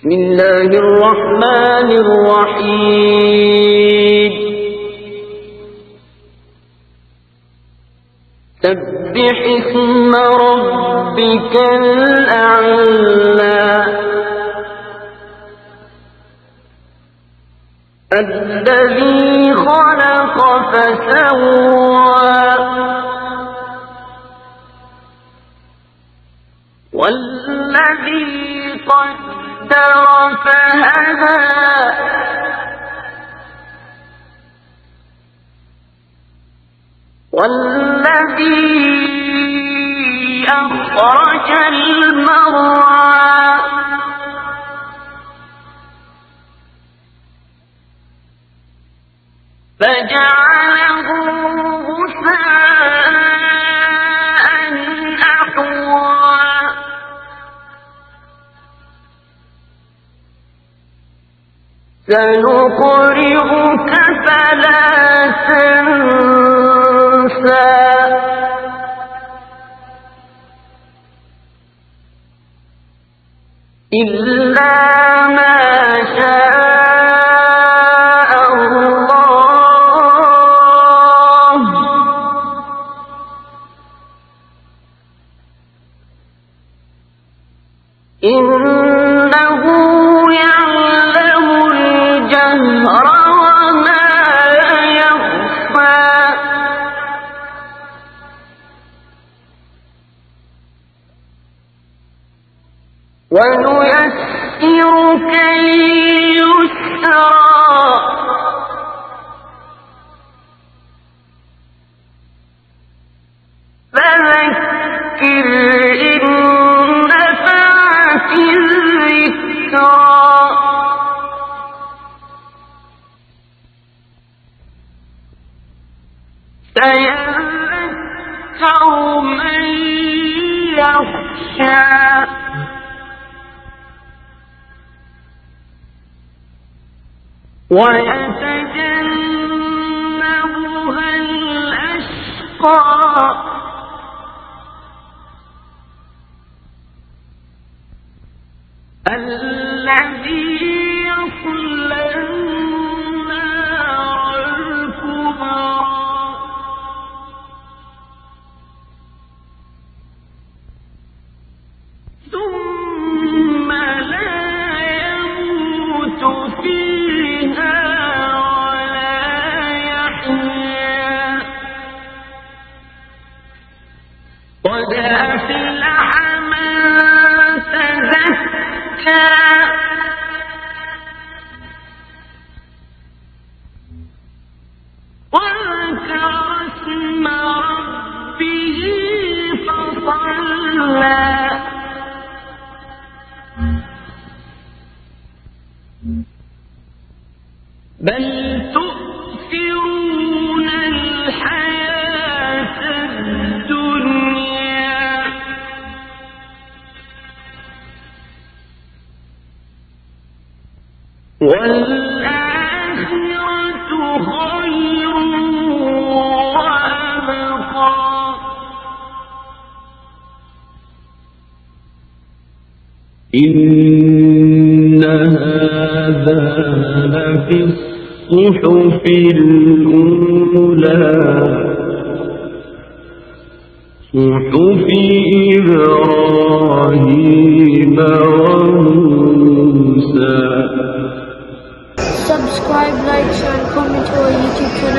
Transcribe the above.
بسم الله الرحمن الرحيم سبح اسم ربك الأعلى الذي خلق فسوى والذي قدر فهدى والذي أخرج المرعى فجعله غثاء أحوى سنقرئك فلا تنسى إلا ما شاء الله إنه يعلم الجهر وما يخفى ونيسرك لليسرى فذكر إن نفعت الذكرى سيذكر من يخشى ويتجنبها الأشقى الذي يصلى النار الكبرى ثم لا يموت فيها ولا يحيا قد أفلح من تزكى وذكر اسم ربه فصلى بل تؤثرون الحياة الدنيا والآخرة خير وأبقى إن هذا لفي الصحف الأولى صحف إبراهيم وموسى. Subscribe, like, share, and comment to our YouTube channel.